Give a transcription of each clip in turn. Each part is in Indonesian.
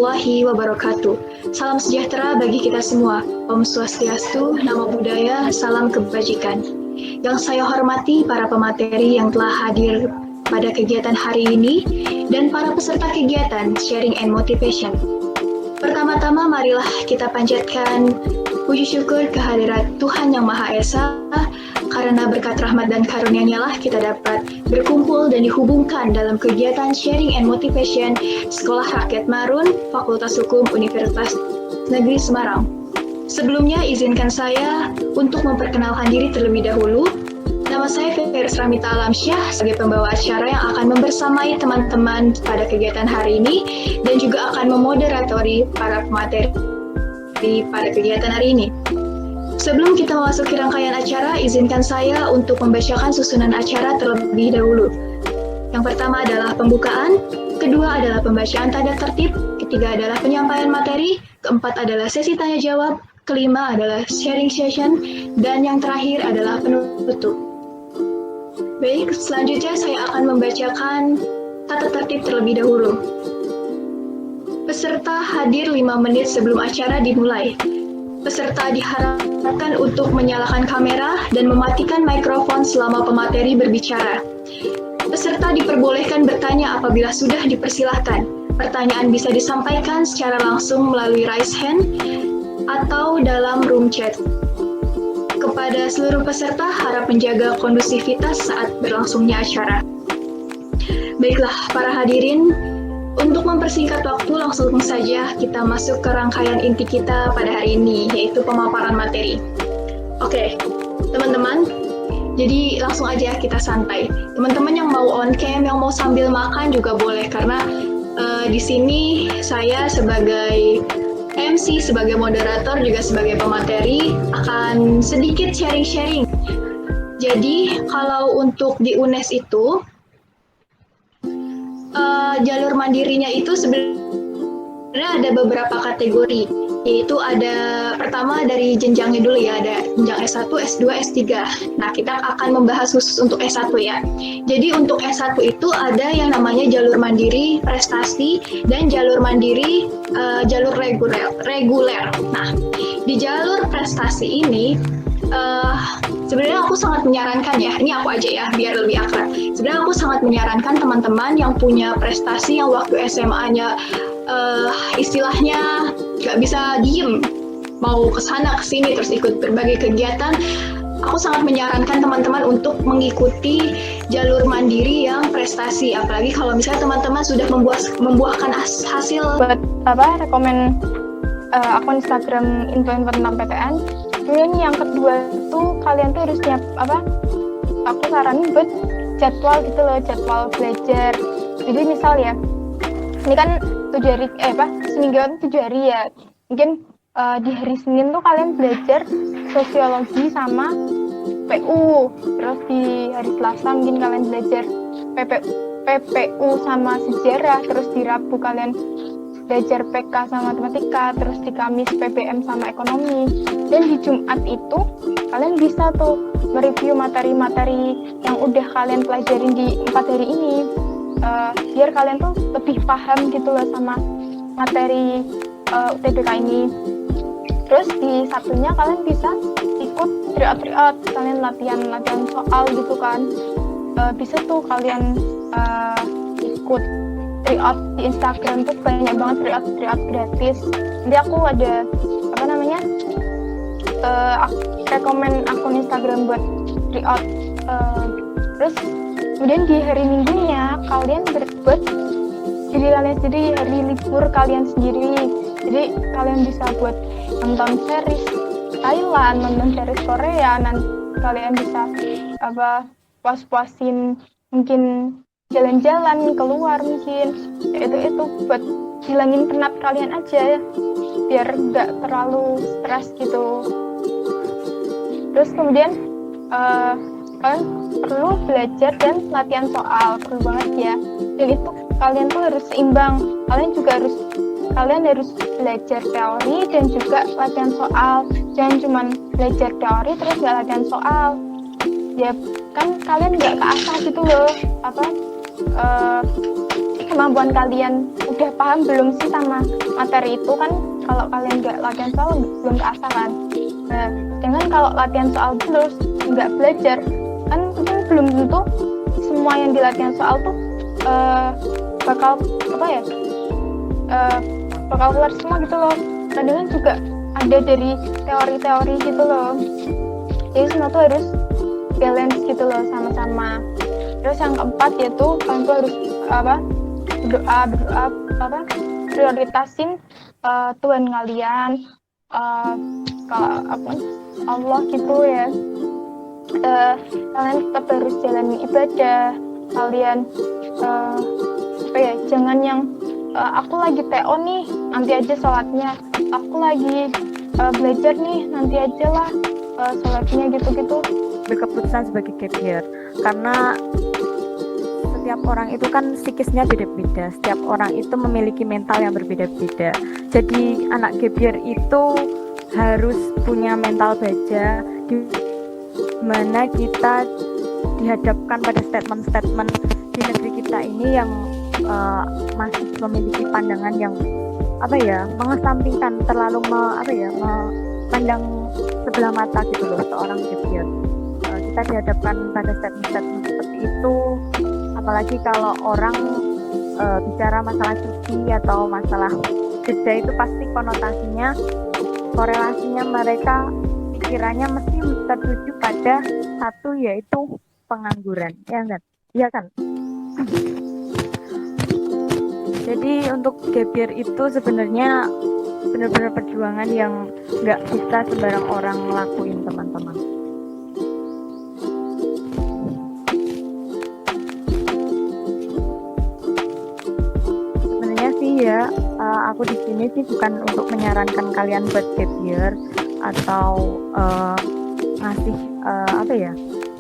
warahmatullahi wabarakatuh. Salam sejahtera bagi kita semua. Om Swastiastu, Namo Buddhaya, salam kebajikan. Yang saya hormati para pemateri yang telah hadir pada kegiatan hari ini dan para peserta kegiatan Sharing and Motivation. Pertama-tama marilah kita panjatkan puji syukur kehadirat Tuhan Yang Maha Esa, karena berkat rahmat dan karunia-Nya lah kita dapat berkumpul dan dihubungkan dalam kegiatan Sharing and Motivation Sekolah Rakyat Marun, Fakultas Hukum Universitas Negeri Semarang. Sebelumnya izinkan saya untuk memperkenalkan diri terlebih dahulu. Nama saya Feris Ramita Alamsyah sebagai pembawa acara yang akan membersamai teman-teman pada kegiatan hari ini dan juga akan memoderatori para pemateri pada kegiatan hari ini. Sebelum kita memasuki rangkaian acara, izinkan saya untuk membacakan susunan acara terlebih dahulu. Yang pertama adalah pembukaan, kedua adalah pembacaan tanda tertib, ketiga adalah penyampaian materi, keempat adalah sesi tanya jawab, kelima adalah sharing session, dan yang terakhir adalah penutup. Baik, selanjutnya saya akan membacakan tata tertib terlebih dahulu. Peserta hadir 5 menit sebelum acara dimulai. Peserta diharapkan untuk menyalakan kamera dan mematikan mikrofon selama pemateri berbicara. Peserta diperbolehkan bertanya apabila sudah dipersilahkan. Pertanyaan bisa disampaikan secara langsung melalui raise hand atau dalam room chat. Kepada seluruh peserta, harap menjaga kondusivitas saat berlangsungnya acara. Baiklah, para hadirin, untuk mempersingkat waktu, langsung saja kita masuk ke rangkaian inti kita pada hari ini, yaitu pemaparan materi. Oke, teman-teman, jadi langsung aja kita santai. Teman-teman yang mau on cam, yang mau sambil makan juga boleh, karena di sini saya sebagai MC, sebagai moderator, juga sebagai pemateri, akan sedikit sharing-sharing. Jadi, kalau untuk di UNES itu, jalur mandirinya itu sebenarnya ada beberapa kategori, yaitu ada pertama dari jenjangnya dulu ya, ada jenjang S1, S2, S3. Nah, kita akan membahas khusus untuk S1 ya. Jadi untuk S1 itu ada yang namanya jalur mandiri prestasi dan jalur mandiri jalur reguler. Nah, di jalur prestasi ini sebenarnya aku sangat menyarankan ya, ini aku aja ya biar lebih akrab. Sebenarnya aku sangat menyarankan teman-teman yang punya prestasi yang waktu SMA-nya istilahnya nggak bisa diem, mau kesana kesini terus ikut berbagai kegiatan. Aku sangat menyarankan teman-teman untuk mengikuti jalur mandiri yang prestasi, apalagi kalau misalnya teman-teman sudah membuahkan hasil. Buat rekomen akun Instagram info-info tentang PTN. Kemudian yang kedua itu kalian tuh harus aku saranin buat jadwal gitu loh, jadwal belajar. Jadi misal ya, ini kan 7 hari, seminggu kan 7 hari ya. Mungkin di hari Senin tuh kalian belajar sosiologi sama PU. Terus di hari Selasa mungkin kalian belajar PPU sama sejarah. Terus di Rabu kalian belajar PK sama matematika, terus di Kamis PBM sama ekonomi, dan di Jumat itu kalian bisa tuh mereview materi-materi yang udah kalian pelajarin di 4 hari ini, biar kalian tuh lebih paham gitu loh sama materi UTBK ini. Terus di Sabtunya kalian bisa ikut tryout, kalian latihan soal gitu kan, bisa tuh kalian ikut tryout di Instagram tuh banyak banget tryout gratis. Nanti aku ada aku rekomen akun Instagram buat tryout. Terus kemudian di hari Minggunya kalian berbuat diri kalian sendiri, hari libur kalian sendiri. Jadi kalian bisa buat nonton series Thailand, nonton series Korea, nanti kalian bisa puas-puasin, mungkin jalan-jalan keluar, mungkin itu buat hilangin penat kalian aja ya, biar nggak terlalu stres gitu. Terus kemudian kalian perlu belajar dan latihan soal, perlu banget ya. Dan itu kalian tuh harus seimbang, kalian harus belajar teori dan juga latihan soal. Jangan cuma belajar teori terus nggak latihan soal, ya kan kalian nggak keasah gitu loh kemampuan kalian udah paham belum sih sama materi itu kan. Kalau kalian nggak latihan soal belum keasah kan. Nah, dengan kalau latihan soal terus nggak belajar kan belum tentu semua yang di latihan soal tuh bakal apa ya bakal keluar semua gitu loh. Kadang juga ada dari teori-teori gitu loh. Jadi semua tuh harus balance gitu loh sama-sama. Terus yang keempat yaitu kalian tuh harus berdoa prioritasin Tuhan kalian, kalau Allah gitu ya. Kalian tetap harus jalani ibadah kalian, jangan yang aku lagi TO nih nanti aja sholatnya, aku lagi belajar nih nanti aja lah sholatnya gitu-gitu. Berkeputusan sebagai gap year karena setiap orang itu kan psikisnya beda-beda, setiap orang itu memiliki mental yang berbeda-beda. Jadi anak gap year itu harus punya mental baja, di mana kita dihadapkan pada statement-statement di negeri kita ini yang masih memiliki pandangan yang mengesampingkan, terlalu memandang sebelah mata gitu loh seorang gap year. Kita dihadapkan pada statement-statement seperti itu, apalagi kalau orang bicara masalah cuti atau masalah jeda itu pasti konotasinya, korelasinya mereka pikirannya mesti tertuju pada satu, yaitu pengangguran, ya kan? Iya kan? Jadi untuk gap year itu sebenarnya benar-benar perjuangan yang nggak bisa sembarang orang lakuin, teman-teman. Sebenarnya sih ya, aku di sini sih bukan untuk menyarankan kalian buat gap year atau ngasih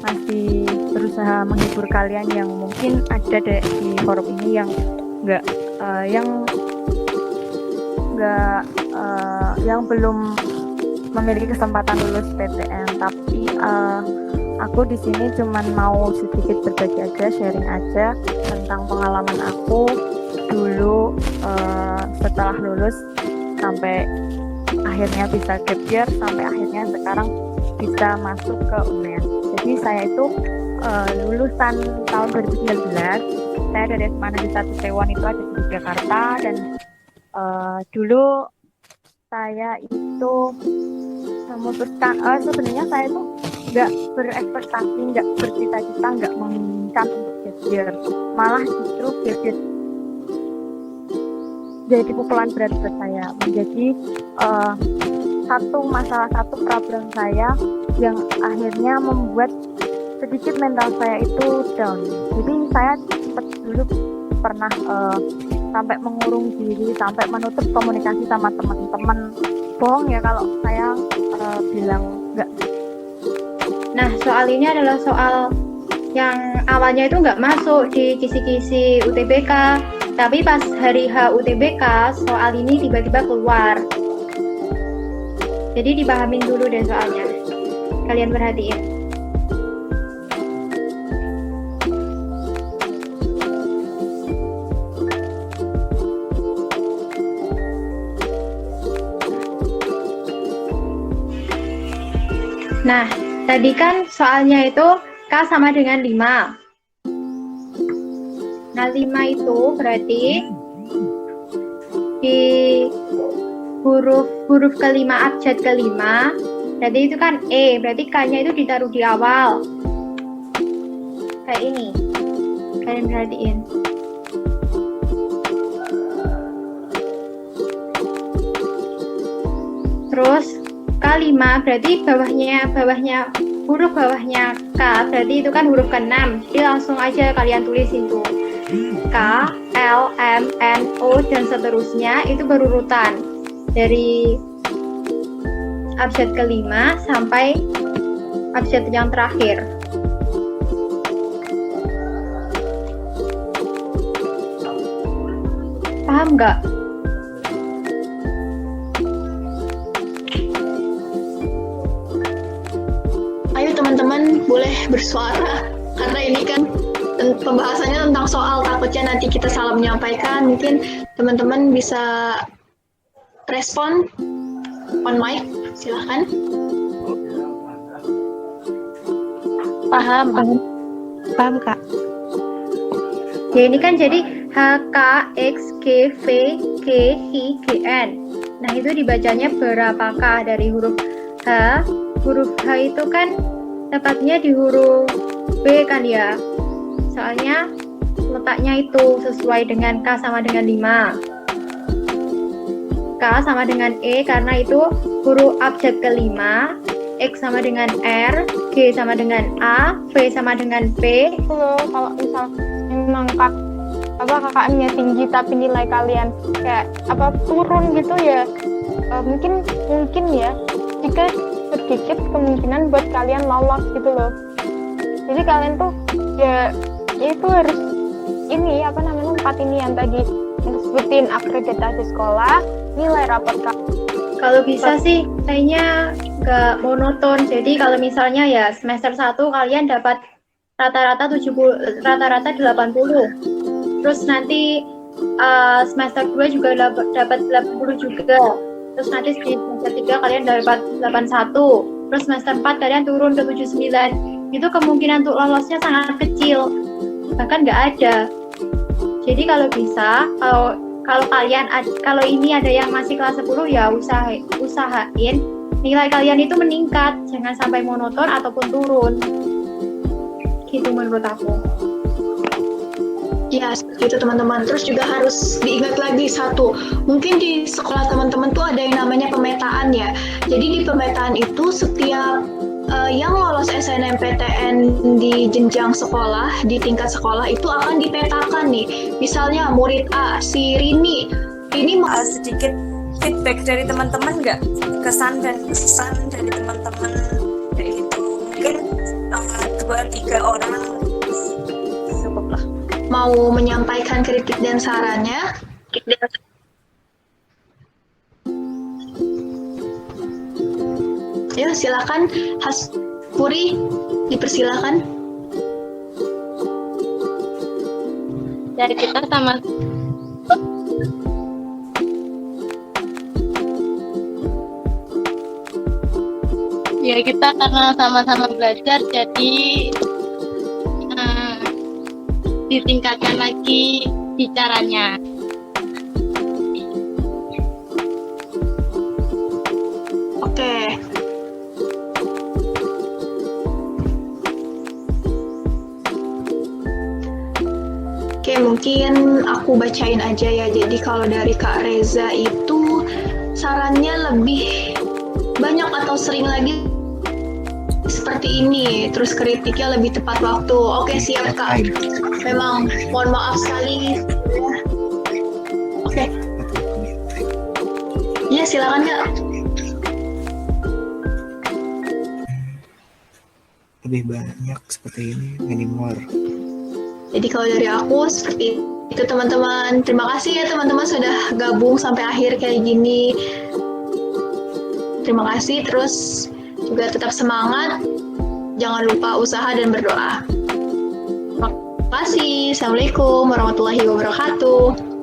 masih berusaha menghibur kalian yang mungkin ada di forum ini yang yang belum memiliki kesempatan lulus PTN. Tapi aku di sini cuman mau sedikit berbagi aja, sharing aja tentang pengalaman aku dulu setelah lulus sampai akhirnya bisa gap year, sampai akhirnya sekarang bisa masuk ke UNER. Jadi saya itu lulusan tahun 2019. Saya dari SMA Negeri 1 Tewon itu ada di Jakarta, dan dulu saya itu memutuskan sebenarnya saya itu nggak berekspektasi, nggak bercita-cita, nggak menginginkan untuk gap year. Malah justru gap year jadi pukulan berat buat saya, menjadi satu problem saya yang akhirnya membuat sedikit mental saya itu down. Jadi saya sempat dulu pernah sampai mengurung diri, sampai menutup komunikasi sama teman-teman. Bohong ya kalau saya bilang enggak. Nah, soal ini adalah soal yang awalnya itu nggak masuk di kisi-kisi UTBK, tapi pas hari H UTBK soal ini tiba-tiba keluar. Jadi dipahamin dulu deh soalnya. Kalian perhatiin. Nah, tadi kan soalnya itu K sama dengan 5. Nah, 5 itu berarti di huruf kelima, abjad kelima, berarti itu kan E, berarti K-nya itu ditaruh di awal. Kayak ini. Kalian perhatiin. Terus K5 berarti bawahnya huruf bawahnya K, berarti itu kan huruf ke-6. Jadi langsung aja kalian tulis itu. K, L, M, N, O, dan seterusnya itu berurutan dari abjad kelima sampai abjad yang terakhir. Paham nggak? Ayo teman-teman boleh bersuara, karena ini kan pembahasannya tentang soal, takutnya nanti kita salah menyampaikan. Mungkin teman-teman bisa respon on mic, silahkan. Paham Kak. Ya ini kan jadi H, K, X, G, V, G, I, G, N. Nah itu dibacanya berapakah dari huruf H? Huruf H itu kan tepatnya di huruf B kan ya. Soalnya letaknya itu sesuai dengan K sama dengan 5. K sama dengan E karena itu huruf abjad kelima. X sama dengan R, G sama dengan A, V sama dengan P. Itu loh, kalau misal memang KKM-nya tinggi tapi nilai kalian kayak turun gitu ya, mungkin ya jika sedikit kemungkinan buat kalian lolos gitu loh. Jadi kalian tuh ya itu harus ini 4 ini yang tadi sebutin: akreditasi sekolah, nilai rapor Kalau bisa sih kayaknya nggak monoton. Jadi kalau misalnya ya semester 1 kalian dapat rata-rata 80. Terus nanti semester 2 juga dapat 80 juga. Terus nanti di semester 3 kalian dapat 81. Terus semester 4 kalian turun ke 79. Itu kemungkinan untuk lolosnya sangat kecil. Bahkan nggak ada. Jadi kalau bisa, kalau ini ada yang masih kelas 10 ya usahain nilai kalian itu meningkat, jangan sampai monoton ataupun turun. Gitu menurut aku. Ya, seperti itu teman-teman. Terus juga harus diingat lagi satu, mungkin di sekolah teman-teman tuh ada yang namanya pemetaan ya. Jadi di pemetaan itu setiap yang lolos SNMPTN di jenjang sekolah, di tingkat sekolah itu akan dipetakan nih. Misalnya murid A, si Rini sedikit feedback dari teman-teman nggak? Kesan dan pesan dari teman-teman kayak gitu. Mungkin 2-3 orang cukuplah. mau menyampaikan kritik dan sarannya. Ya, silakan Puri, dipersilakan. Dari kita sama ya kita karena sama-sama belajar jadi ditingkatkan lagi bicaranya. Oke. Oke, mungkin aku bacain aja ya. Jadi kalau dari Kak Reza itu sarannya lebih banyak atau sering lagi seperti ini, terus kritiknya lebih tepat waktu. Oke, siap Kak. Memang mohon maaf sekali. Oke. Ya, silakan Kak. Lebih banyak seperti ini, anymore. Jadi kalau dari aku seperti itu teman-teman. Terima kasih ya teman-teman sudah gabung sampai akhir kayak gini. Terima kasih, terus juga tetap semangat. Jangan lupa usaha dan berdoa. Terima kasih. Assalamualaikum warahmatullahi wabarakatuh.